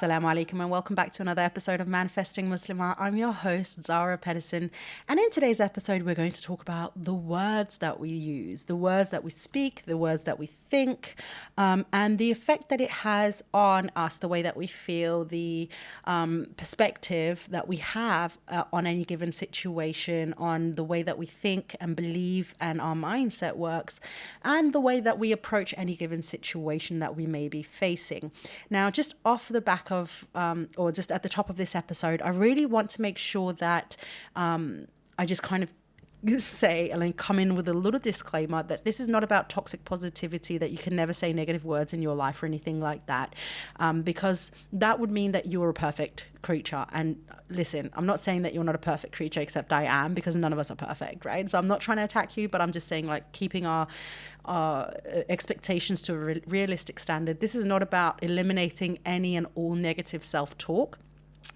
Assalamu alaikum and welcome back to another episode of Manifesting Muslimah. I'm your host, Zara Pedersen, and in today's episode we're going to talk about the words that we use, the words that we speak, the words that we think, and the effect that it has on us, the way that we feel, the perspective that we have on any given situation, on the way that we think and believe and our mindset works, and the way that we approach any given situation that we may be facing. Now, just off the back of, or just at the top of this episode, I really want to make sure that I just kind of say and then come in with a little disclaimer that this is not about toxic positivity, that you can never say negative words in your life or anything like that, because that would mean that you're a perfect creature. And listen, I'm not saying that you're not a perfect creature, except I am, because none of us are perfect, right? So I'm not trying to attack you, but I'm just saying, like, keeping our expectations to a realistic standard. This is not about eliminating any and all negative self-talk.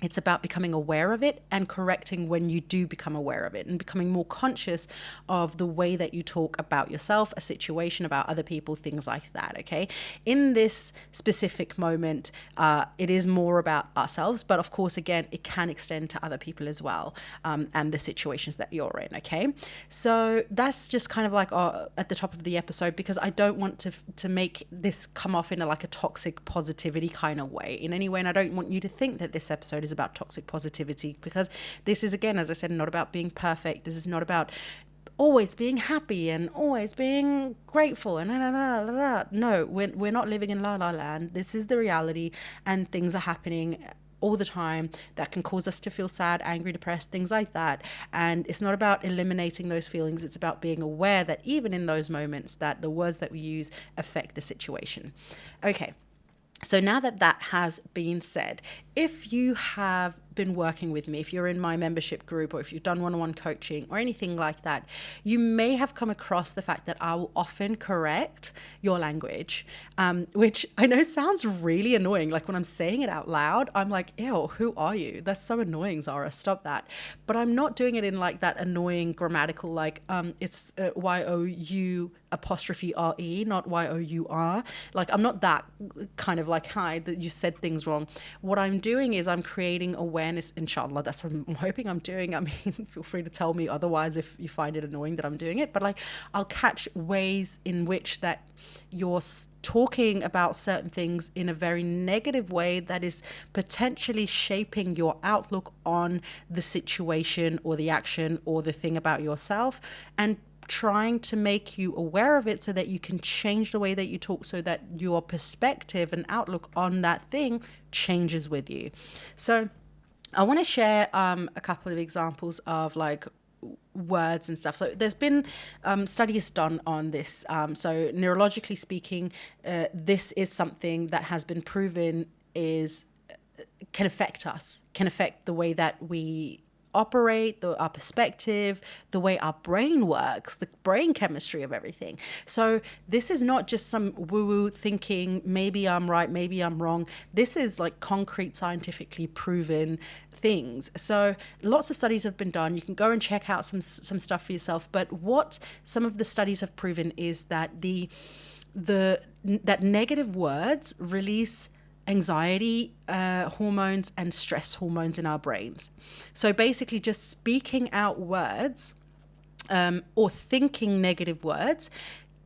It's about becoming aware of it and correcting when you do become aware of it, and becoming more conscious of the way that you talk about yourself, a situation, about other people, things like that, okay? In this specific moment, it is more about ourselves, but of course, again, it can extend to other people as well, and the situations that you're in, okay? So that's just kind of like at the top of the episode, because I don't want to make this come off in a toxic positivity kind of way in any way, and I don't want you to think that this episode is about toxic positivity, because this is, again, as I said, not about being perfect. This is not about always being happy and always being grateful and no, we're not living in la la land. This is the reality, and things are happening all the time that can cause us to feel sad, angry, depressed, things like that. And it's not about eliminating those feelings. It's about being aware that even in those moments, that the words that we use affect the situation. Okay. So now that that has been said, if you have been working with me, if you're in my membership group, or if you've done one-on-one coaching or anything like that, you may have come across the fact that I will often correct your language, which I know sounds really annoying. Like, when I'm saying it out loud, I'm like, ew, who are you? That's so annoying, Zara, stop that. But I'm not doing it in like that annoying grammatical, like it's Y-O-U apostrophe R-E, not Y-O-U-R. Like, I'm not that kind of like, hi, that you said things wrong. What I'm doing is I'm creating awareness, inshallah. That's what I'm hoping I'm doing. I mean, feel free to tell me otherwise if you find it annoying that I'm doing it. But like, I'll catch ways in which that you're talking about certain things in a very negative way that is potentially shaping your outlook on the situation or the action or the thing about yourself, and trying to make you aware of it so that you can change the way that you talk, so that your perspective and outlook on that thing changes with you. So I want to share a couple of examples of like words and stuff. So there's been studies done on this. So neurologically speaking, this is something that has been proven can affect us, can affect the way that we operate, our perspective, the way our brain works, the brain chemistry of everything. So this is not just some woo-woo thinking, maybe I'm right, maybe I'm wrong. This is like concrete, scientifically proven things. So lots of studies have been done. You can go and check out some stuff for yourself. But what some of the studies have proven is that that negative words release anxiety hormones and stress hormones in our brains. So basically, just speaking out words or thinking negative words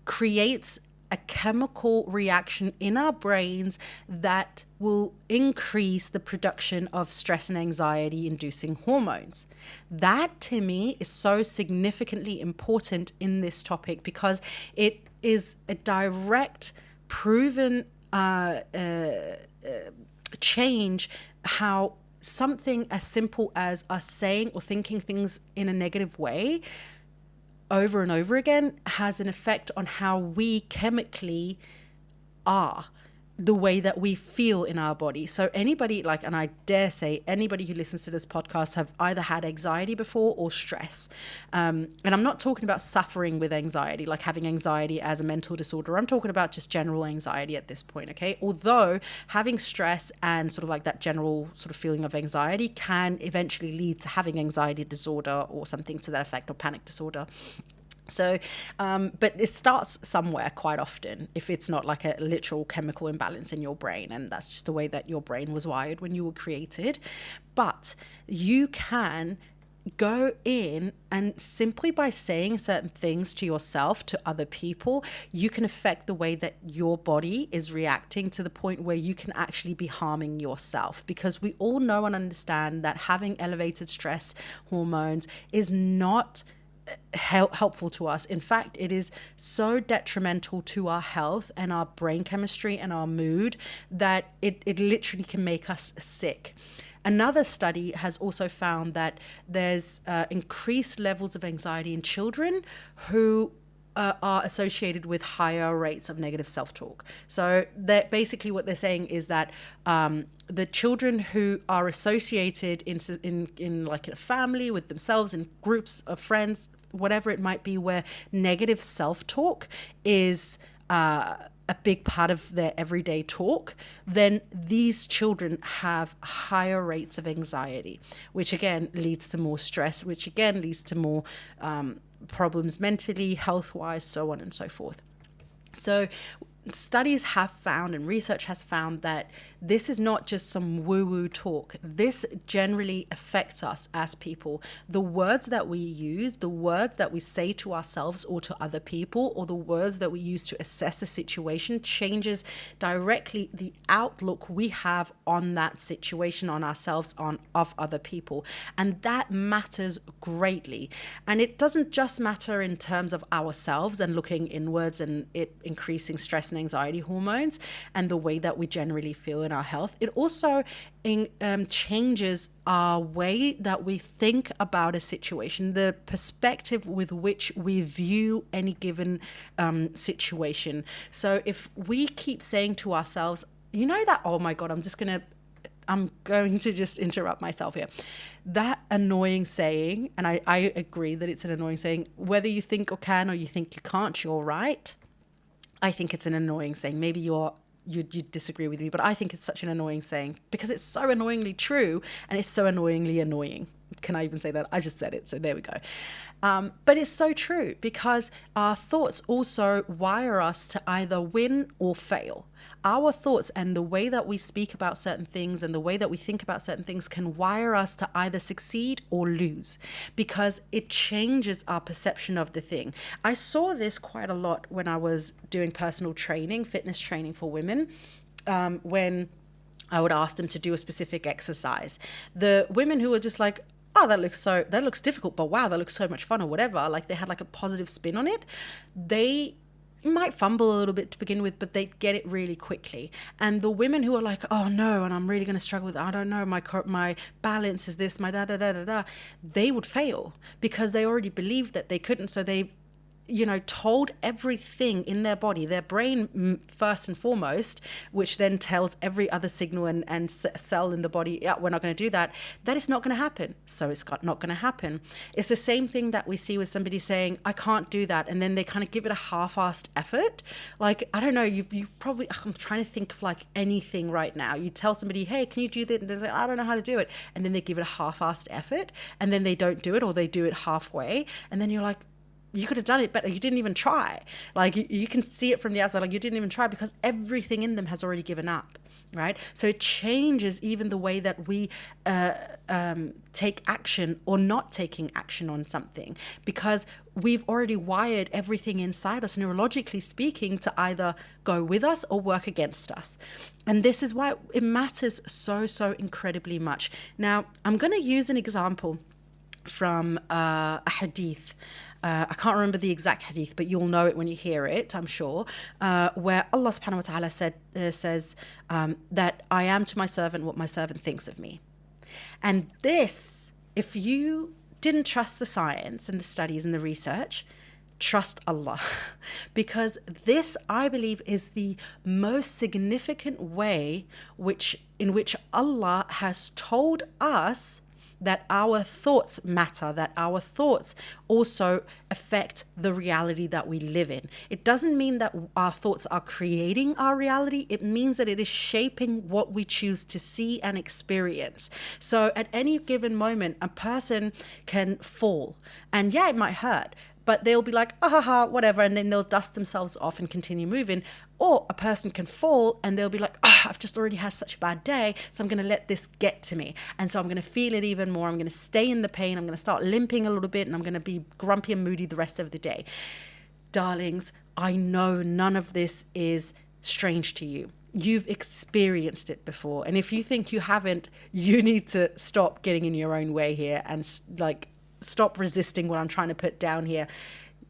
creates a chemical reaction in our brains that will increase the production of stress and anxiety inducing hormones. That, to me, is so significantly important in this topic, because it is a direct, proven change how something as simple as us saying or thinking things in a negative way over and over again has an effect on how we chemically are, the way that we feel in our body. So anybody, like, and I dare say anybody who listens to this podcast have either had anxiety before or stress. And I'm not talking about suffering with anxiety, like having anxiety as a mental disorder. I'm talking about just general anxiety at this point, okay? Although having stress and sort of like that general sort of feeling of anxiety can eventually lead to having anxiety disorder or something to that effect, or panic disorder. So, but it starts somewhere quite often if it's not like a literal chemical imbalance in your brain. And that's just the way that your brain was wired when you were created. But you can go in and simply by saying certain things to yourself, to other people, you can affect the way that your body is reacting to the point where you can actually be harming yourself. Because we all know and understand that having elevated stress hormones is not helpful to us. In fact, it is so detrimental to our health and our brain chemistry and our mood that it literally can make us sick. Another study has also found that there's increased levels of anxiety in children who are associated with higher rates of negative self-talk. So that basically what they're saying is that the children who are associated in like a family with themselves, in groups of friends, whatever it might be, where negative self-talk is a big part of their everyday talk, then these children have higher rates of anxiety, which again leads to more stress, which again leads to more problems mentally, health-wise, so on and so forth. So studies have found and research has found that this is not just some woo-woo talk. This generally affects us as people. The words that we use, the words that we say to ourselves or to other people, or the words that we use to assess a situation changes directly the outlook we have on that situation, on ourselves, of other people. And that matters greatly. And it doesn't just matter in terms of ourselves and looking inwards and it increasing stress and anxiety hormones and the way that we generally feel in our health. It also changes our way that we think about a situation, the perspective with which we view any given situation. So if we keep saying to ourselves, you know that, oh my God, I'm going to just interrupt myself here. That annoying saying, and I agree that it's an annoying saying, whether you think or can or you think you can't, you're right. I think it's an annoying saying. Maybe you disagree with me, but I think it's such an annoying saying because it's so annoyingly true and it's so annoyingly annoying. Can I even say that? I just said it, so there we go. But it's so true because our thoughts also wire us to either win or fail. Our thoughts and the way that we speak about certain things and the way that we think about certain things can wire us to either succeed or lose because it changes our perception of the thing. I saw this quite a lot when I was doing personal training, fitness training for women, when I would ask them to do a specific exercise. The women who were just like, oh, that looks difficult, but wow, that looks so much fun or whatever. Like they had like a positive spin on it. They might fumble a little bit to begin with, but they get it really quickly. And the women who are like, oh no, and I'm really going to struggle with, I don't know, my balance is this, my da, they would fail because they already believed that they couldn't. So they, told everything in their body, their brain first and foremost, which then tells every other signal and cell in the body, yeah, we're not going to do that. That is not going to happen. So it's not going to happen. It's the same thing that we see with somebody saying, I can't do that. And then they kind of give it a half-assed effort. Like, I don't know, you've probably, I'm trying to think of like anything right now. You tell somebody, hey, can you do that? And they're like, I don't know how to do it. And then they give it a half-assed effort and then they don't do it or they do it halfway. And then you're like, you could have done it better. You didn't even try. Like you can see it from the outside, like you didn't even try because everything in them has already given up, right? So it changes even the way that we take action or not taking action on something because we've already wired everything inside us, neurologically speaking, to either go with us or work against us. And this is why it matters so, so incredibly much. Now, I'm going to use an example from a hadith. I can't remember the exact hadith, but you'll know it when you hear it, I'm sure, where Allah subhanahu wa ta'ala says that I am to my servant what my servant thinks of me. And this, if you didn't trust the science and the studies and the research, trust Allah. Because this, I believe, is the most significant way in which Allah has told us that our thoughts matter, that our thoughts also affect the reality that we live in. It doesn't mean that our thoughts are creating our reality. It means that it is shaping what we choose to see and experience. So at any given moment, a person can fall. And yeah, it might hurt, but they'll be like, whatever, and then they'll dust themselves off and continue moving. Or a person can fall and they'll be like, I've just already had such a bad day, so I'm going to let this get to me. And so I'm going to feel it even more. I'm going to stay in the pain. I'm going to start limping a little bit, and I'm going to be grumpy and moody the rest of the day. Darlings, I know none of this is strange to you. You've experienced it before. And if you think you haven't, you need to stop getting in your own way here and stop resisting what I'm trying to put down here.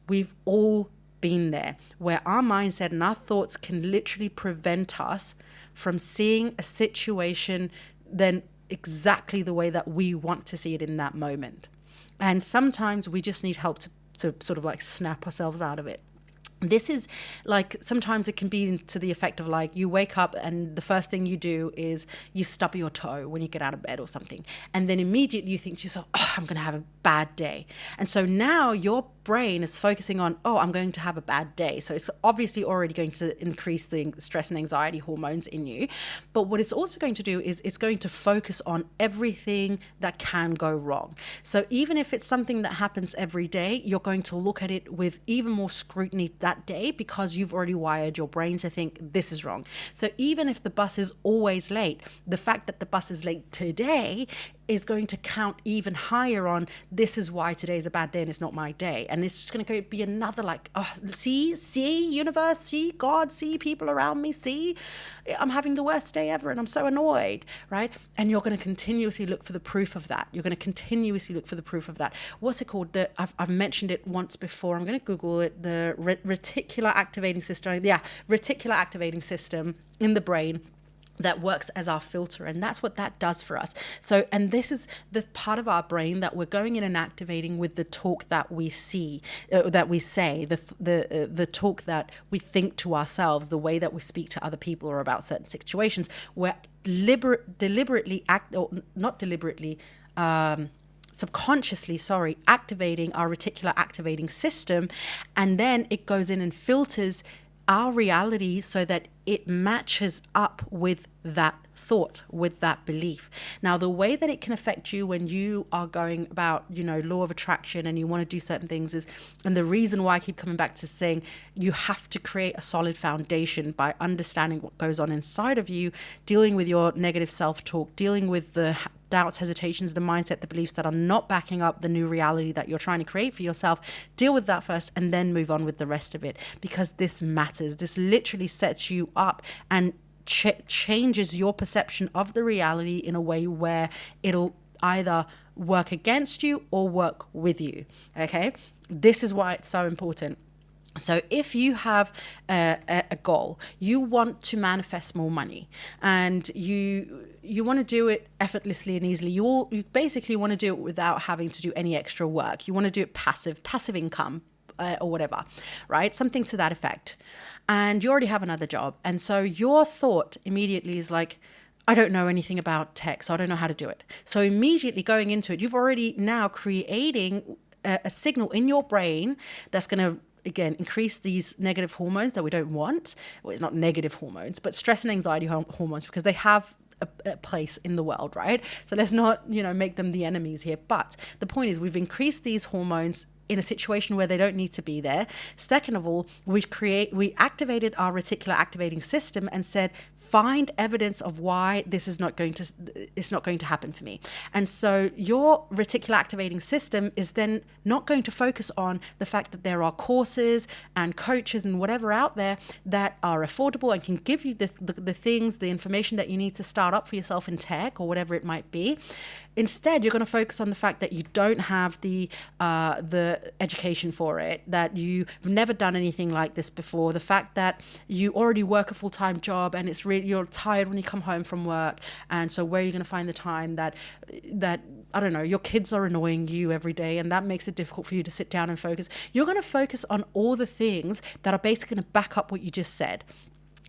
We've all been there, where our mindset and our thoughts can literally prevent us from seeing a situation then exactly the way that we want to see it in that moment. And sometimes we just need help to sort of like snap ourselves out of it. This is like, sometimes it can be to the effect of like, you wake up and the first thing you do is you stub your toe when you get out of bed or something. And then immediately you think to yourself, I'm going to have a bad day. And so now your brain is focusing on, I'm going to have a bad day. So it's obviously already going to increase the stress and anxiety hormones in you. But what it's also going to do is it's going to focus on everything that can go wrong. So even if it's something that happens every day, you're going to look at it with even more scrutiny that day, because you've already wired your brain to think this is wrong. So even if the bus is always late, the fact that the bus is late today is going to count even higher on, this is why today is a bad day and it's not my day. And it's just going to be another like, see, universe, see God, see people around me, see, I'm having the worst day ever and I'm so annoyed, right? And you're going to continuously look for the proof of that. You're going to continuously look for the proof of that. What's it called? I've mentioned it once before. I'm going to Google it. The reticular activating system. Yeah, reticular activating system in the brain that works as our filter, and that's what that does for us. So, and this is the part of our brain that we're going in and activating with the talk that we see, that we say, the talk that we think to ourselves, the way that we speak to other people or about certain situations. We're subconsciously, activating our reticular activating system, and then it goes in and filters our reality so that it matches up with that thought, with that belief. Now, the way that it can affect you when you are going about, law of attraction and you want to do certain things is, and the reason why I keep coming back to saying you have to create a solid foundation by understanding what goes on inside of you, dealing with your negative self-talk, dealing with the doubts, hesitations, the mindset, the beliefs that are not backing up the new reality that you're trying to create for yourself. Deal with that first and then move on with the rest of it, because this matters. This literally sets you up and changes your perception of the reality in a way where it'll either work against you or work with you. Okay? This is why it's so important. So if you have a goal, you want to manifest more money, and you want to do it effortlessly and easily. You basically want to do it without having to do any extra work. You want to do it passive income, or whatever, right? Something to that effect. And you already have another job. And so your thought immediately is like, I don't know anything about tech, so I don't know how to do it. So immediately going into it, you've already now creating a signal in your brain that's going to, again, increase these negative hormones that we don't want. Well, it's not negative hormones, but stress and anxiety hormones, because they have a place in the world, right? So let's not, make them the enemies here. But the point is, we've increased these hormones in a situation where they don't need to be there. Second of all, we activated our reticular activating system and said, find evidence of why this is not going to happen for me. And so your reticular activating system is then not going to focus on the fact that there are courses and coaches and whatever out there that are affordable and can give you the things, the information that you need to start up for yourself in tech or whatever it might be. Instead, you're going to focus on the fact that you don't have the education for it, that you've never done anything like this before, the fact that you already work a full-time job and it's really, you're tired when you come home from work, and so where are you going to find the time that I don't know, your kids are annoying you every day and that makes it difficult for you to sit down and focus. You're going to focus on all the things that are basically going to back up what you just said.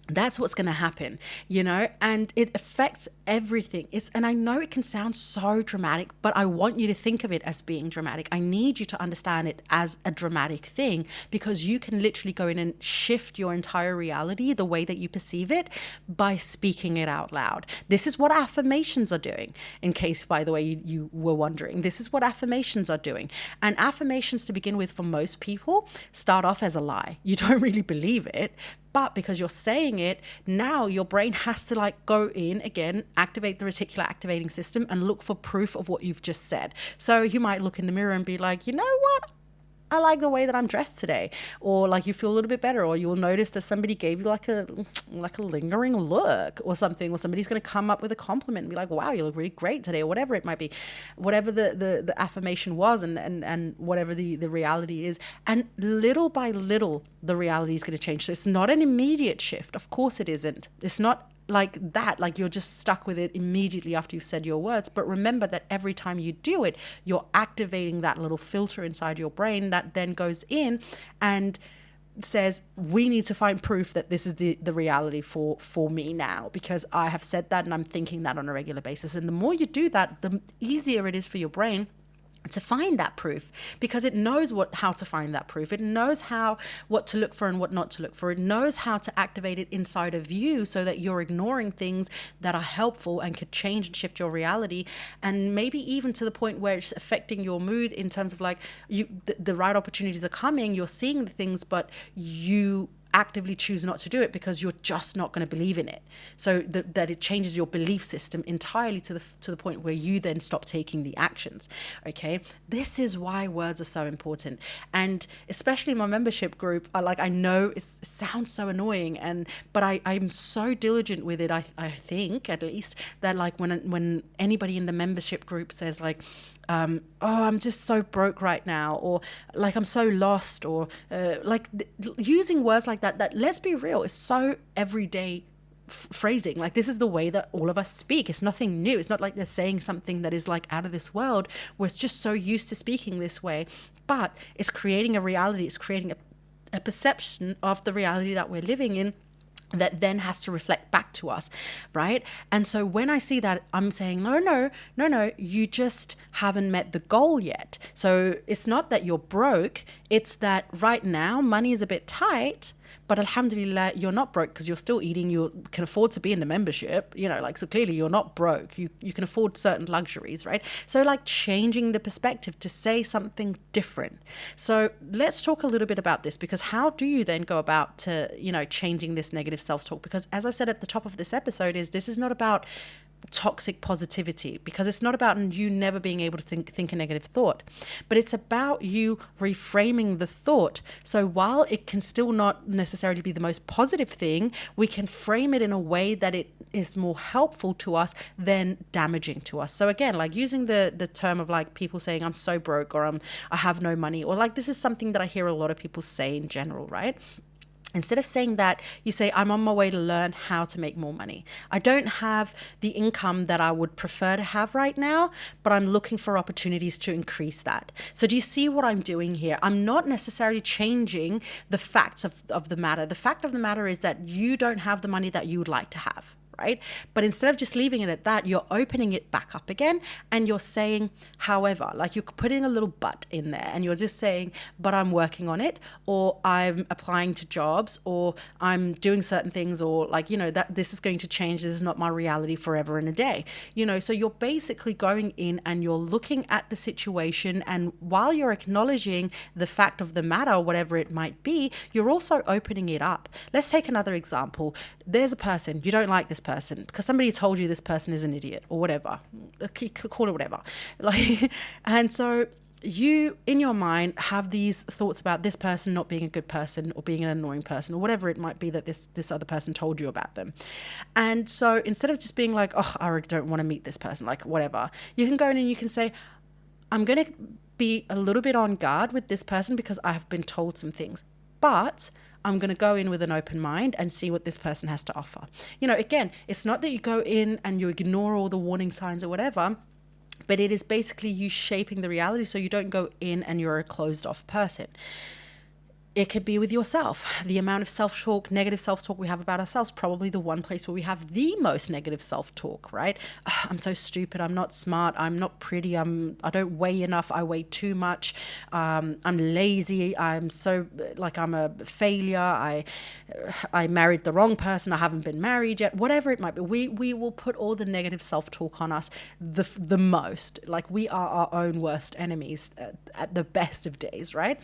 That's what's going to happen, and it affects everything. And I know it can sound so dramatic, but I want you to think of it as being dramatic. I need you to understand it as a dramatic thing, because you can literally go in and shift your entire reality, the way that you perceive it, by speaking it out loud. This is what affirmations are doing. In case, by the way, you were wondering, this is what affirmations are doing. And affirmations, to begin with, for most people, start off as a lie. You don't really believe it. But because you're saying it, now your brain has to go in again, activate the reticular activating system and look for proof of what you've just said. So you might look in the mirror and be like, you know what? I like the way that I'm dressed today. Or you feel a little bit better, or you'll notice that somebody gave you like a lingering look or something, or somebody's going to come up with a compliment and be like, wow, you look really great today, or whatever it might be, whatever the affirmation was, and whatever the reality is. And little by little, the reality is going to change. So it's not an immediate shift. Of course it isn't. It's not like that, like you're just stuck with it immediately after you've said your words. But remember that every time you do it, you're activating that little filter inside your brain that then goes in and says, we need to find proof that this is the reality for me now, because I have said that and I'm thinking that on a regular basis. And the more you do that, the easier it is for your brain to find that proof, because it knows how to find that proof. It knows what to look for and what not to look for. It knows how to activate it inside of you so that you're ignoring things that are helpful and could change and shift your reality, and maybe even to the point where it's affecting your mood in terms of the right opportunities are coming, you're seeing the things, but you actively choose not to do it because you're just not going to believe in it. So that it changes your belief system entirely to the point where you then stop taking the actions. Okay, this is why words are so important. And especially in my membership group, I know it sounds so annoying, but I'm so diligent with it. I think, at least, that when anybody in the membership group says oh, I'm just so broke right now, or I'm so lost, or using words like that, let's be real, is so everyday phrasing. This is the way that all of us speak. It's nothing new. It's not like they're saying something that is out of this world. We're just so used to speaking this way, but it's creating a reality. It's creating a perception of the reality that we're living in that then has to reflect back to us, right? And so when I see that, I'm saying, no, you just haven't met the goal yet. So it's not that you're broke, it's that right now money is a bit tight, but alhamdulillah, you're not broke because you're still eating, you can afford to be in the membership, so clearly you're not broke. You can afford certain luxuries, right? So changing the perspective to say something different. So let's talk a little bit about this, because how do you then go about changing this negative self-talk? Because as I said at the top of this episode, this is not about toxic positivity, because it's not about you never being able to think a negative thought, but it's about you reframing the thought. So while it can still not necessarily be the most positive thing, we can frame it in a way that it is more helpful to us than damaging to us. So again, using the term of people saying I'm so broke, or I have no money, or this is something that I hear a lot of people say in general, right? Instead of saying that, you say, I'm on my way to learn how to make more money. I don't have the income that I would prefer to have right now, but I'm looking for opportunities to increase that. So do you see what I'm doing here? I'm not necessarily changing the facts of the matter. The fact of the matter is that you don't have the money that you would like to have. Right? But instead of just leaving it at that, you're opening it back up again, and you're saying, however, you're putting a little but in there, and you're just saying, but I'm working on it, or I'm applying to jobs, or I'm doing certain things, or that this is going to change. This is not my reality forever and a day. So you're basically going in and you're looking at the situation, and while you're acknowledging the fact of the matter, whatever it might be, you're also opening it up. Let's take another example. There's a person, you don't like this person because somebody told you this person is an idiot or whatever, call it whatever. And so you in your mind have these thoughts about this person not being a good person, or being an annoying person, or whatever it might be that this other person told you about them. And so instead of just being oh, I don't want to meet this person, whatever, you can go in and you can say, I'm going to be a little bit on guard with this person because I have been told some things, but I'm going to go in with an open mind and see what this person has to offer. Again, it's not that you go in and you ignore all the warning signs or whatever, but it is basically you shaping the reality so you don't go in and you're a closed off person. It could be with yourself. The amount of self-talk, negative self-talk we have about ourselves, probably the one place where we have the most negative self-talk, right? I'm so stupid. I'm not smart. I'm not pretty. I don't weigh enough. I weigh too much. I'm lazy. I'm a failure. I married the wrong person. I haven't been married yet. Whatever it might be, we will put all the negative self-talk on us the most. Like, we are our own worst enemies at the best of days, right?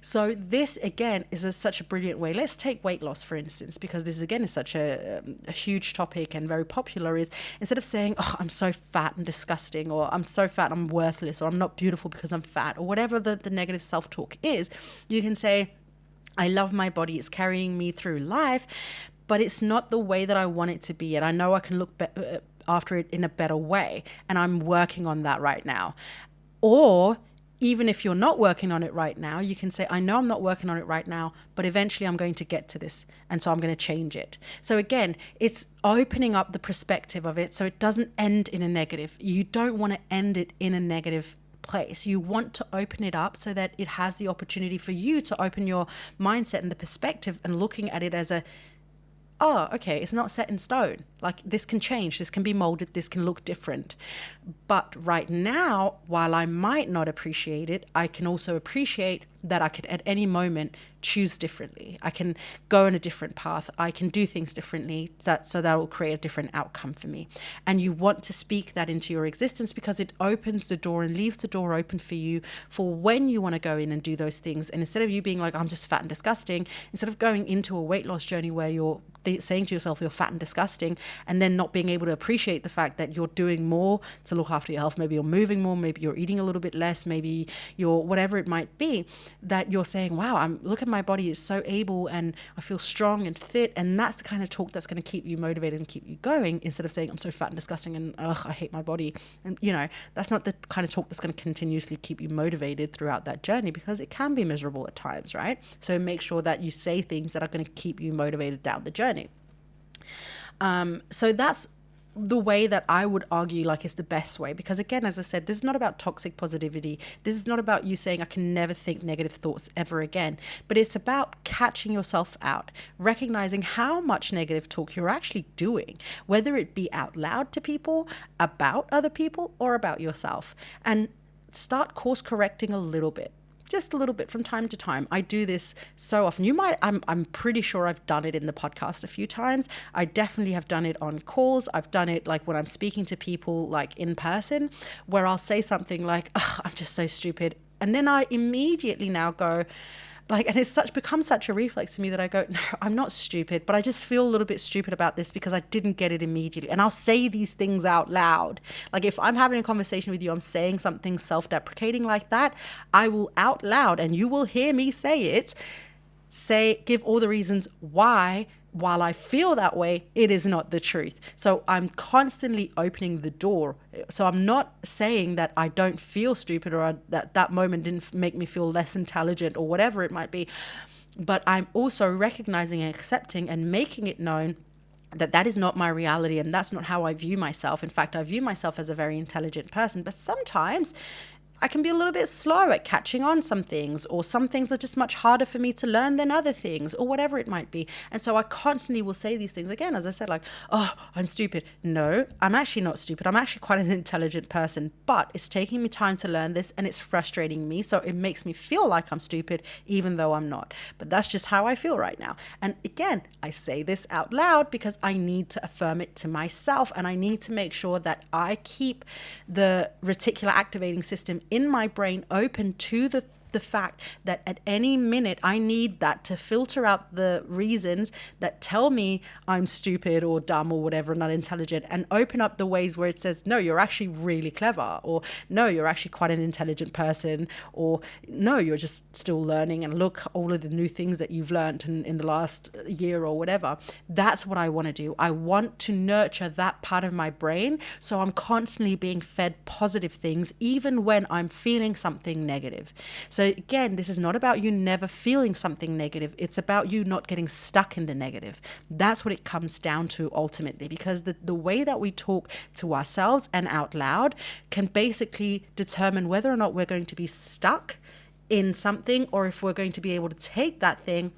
So this again is such a brilliant way. Let's take weight loss, for instance, because this again is such a huge topic and very popular. Is instead of saying, oh, I'm so fat and disgusting, or I'm so fat I'm worthless, or I'm not beautiful because I'm fat, or whatever the negative self-talk is, you can say, I love my body, it's carrying me through life, but it's not the way that I want it to be, and I know I can look after it in a better way, and I'm working on that right now. Or even if you're not working on it right now, you can say, I know I'm not working on it right now, but eventually I'm going to get to this. And so I'm going to change it. So again, it's opening up the perspective of it so it doesn't end in a negative. You don't want to end it in a negative place. You want to open it up so that it has the opportunity for you to open your mindset and the perspective and looking at it as oh, okay, it's not set in stone. Like, this can change, this can be molded, this can look different. But right now, while I might not appreciate it, I can also appreciate that I could at any moment choose differently. I can go in a different path. I can do things differently. So that will create a different outcome for me. And you want to speak that into your existence because it opens the door and leaves the door open for you for when you want to go in and do those things. And instead of you being like, I'm just fat and disgusting, instead of going into a weight loss journey where you're saying to yourself you're fat and disgusting, and then not being able to appreciate the fact that you're doing more to look after your health, maybe you're moving more, maybe you're eating a little bit less, maybe you're whatever it might be, that you're saying, wow, look at my body is so able and I feel strong and fit. And that's the kind of talk that's going to keep you motivated and keep you going, instead of saying I'm so fat and disgusting and ugh, I hate my body. And that's not the kind of talk that's going to continuously keep you motivated throughout that journey, because it can be miserable at times, right? So make sure that you say things that are going to keep you motivated down the journey. So that's the way that I would argue like is the best way, because again, as I said, this is not about toxic positivity. This is not about you saying I can never think negative thoughts ever again, but it's about catching yourself out, recognizing how much negative talk you're actually doing, whether it be out loud to people, about other people, or about yourself, and start course correcting a little bit. Just a little bit from time to time. I do this so often. I'm pretty sure I've done it in the podcast a few times. I definitely have done it on calls. I've done it like when I'm speaking to people like in person, where I'll say something like, oh, I'm just so stupid. And then I immediately now go, and it's become such a reflex to me that I go, no, I'm not stupid, but I just feel a little bit stupid about this because I didn't get it immediately. And I'll say these things out loud. Like, if I'm having a conversation with you, I'm saying something self-deprecating like that, I will out loud, and you will hear me say it, give all the reasons why, while I feel that way, it is not the truth. So I'm constantly opening the door. So I'm not saying that I don't feel stupid, or that moment didn't make me feel less intelligent, or whatever it might be. But I'm also recognizing and accepting and making it known that is not my reality, and that's not how I view myself. In fact, I view myself as a very intelligent person, but sometimes I can be a little bit slow at catching on some things, or some things are just much harder for me to learn than other things, or whatever it might be. And so I constantly will say these things again, as I said, like, oh, I'm stupid. No, I'm actually not stupid. I'm actually quite an intelligent person, but it's taking me time to learn this, and it's frustrating me. So it makes me feel like I'm stupid, even though I'm not. But that's just how I feel right now. And again, I say this out loud because I need to affirm it to myself, and I need to make sure that I keep the reticular activating system in my brain open to the fact that at any minute I need that to filter out the reasons that tell me I'm stupid or dumb or whatever, not intelligent, and open up the ways where it says, no, you're actually really clever, or no, you're actually quite an intelligent person, or no, you're just still learning, and look, all of the new things that you've learned in the last year or whatever. That's what I want to do. I want to nurture that part of my brain, so I'm constantly being fed positive things even when I'm feeling something negative. So again, this is not about you never feeling something negative. It's about you not getting stuck in the negative. That's what it comes down to ultimately, because the way that we talk to ourselves and out loud can basically determine whether or not we're going to be stuck in something, or if we're going to be able to take that thing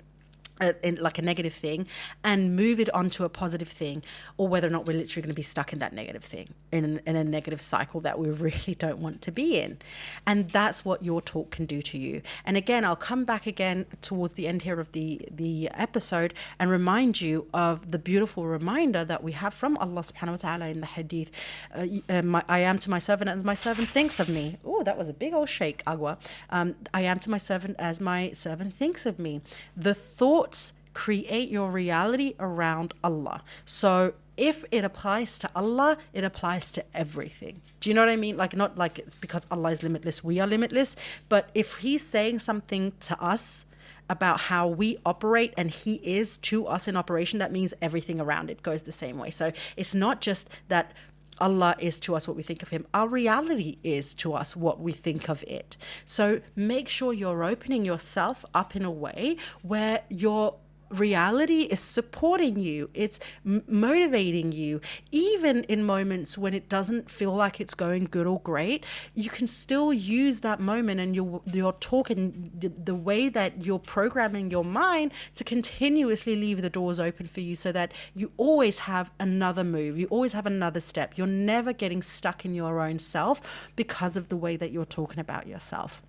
in like a negative thing and move it onto a positive thing, or whether or not we're literally going to be stuck in that negative thing, in a negative cycle that we really don't want to be in. And that's what your talk can do to you. And again, I'll come back again towards the end here of the episode and remind you of the beautiful reminder that we have from Allah subhanahu wa ta'ala in the hadith. I am to my servant as my servant thinks of me. Oh, that was a big old shake, Agua. I am to my servant as my servant thinks of me. The thoughts create your reality around Allah. So if it applies to Allah, it applies to everything. Do you know what I mean? Like, not like it's because Allah is limitless, we are limitless, but if he's saying something to us about how we operate and he is to us in operation, that means everything around it goes the same way. So it's not just that Allah is to us what we think of him. Our reality is to us what we think of it. So make sure you're opening yourself up in a way where your reality is supporting you. It's motivating you. Even in moments when it doesn't feel like it's going good or great, you can still use that moment and your talk and the way that you're programming your mind to continuously leave the doors open for you, so that you always have another move. You always have another step. You're never getting stuck in your own self because of the way that you're talking about yourself.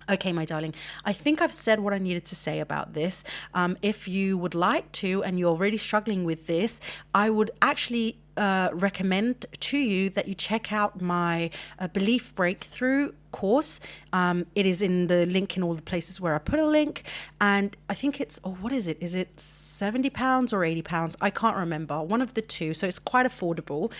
Okay, my darling, I think I've said what I needed to say about this. If you would like to, and you're really struggling with this, I would actually recommend to you that you check out my Belief Breakthrough course. It is in the link in all the places where I put a link, and I think it's, what is it? Is it £70 or £80? I can't remember, one of the two. So it's quite affordable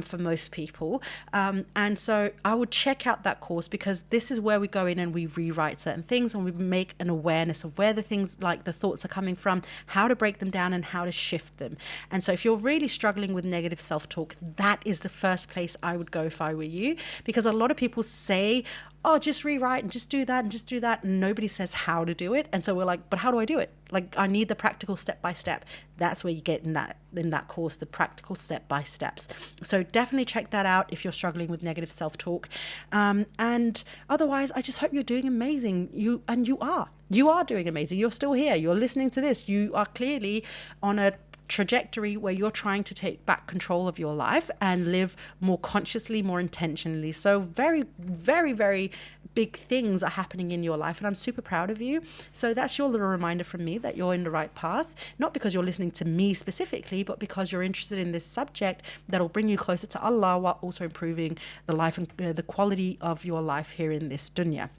for most people. And so I would check out that course, because this is where we go in and we rewrite certain things, and we make an awareness of where the things, like the thoughts, are coming from, how to break them down and how to shift them. And so if you're really struggling with negative self-talk, that is the first place I would go if I were you, because a lot of people say, oh, just rewrite and just do that and just do that. And nobody says how to do it. And so we're like, but how do I do it? Like, I need the practical step by step. That's where you get in that course, the practical step by steps. So definitely check that out if you're struggling with negative self-talk. And otherwise, I just hope you're doing amazing. You are doing amazing. You're still here. You're listening to this. You are clearly on a trajectory where you're trying to take back control of your life and live more consciously, more intentionally. So very, very, very big things are happening in your life, and I'm super proud of you. So that's your little reminder from me that you're in the right path, not because you're listening to me specifically, but because you're interested in this subject that'll bring you closer to Allah, while also improving the life and the quality of your life here in this dunya.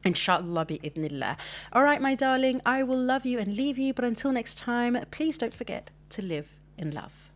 Inshallah bi-idhnillah. All right, my darling, I will love you and leave you, but until next time, please don't forget to live in love.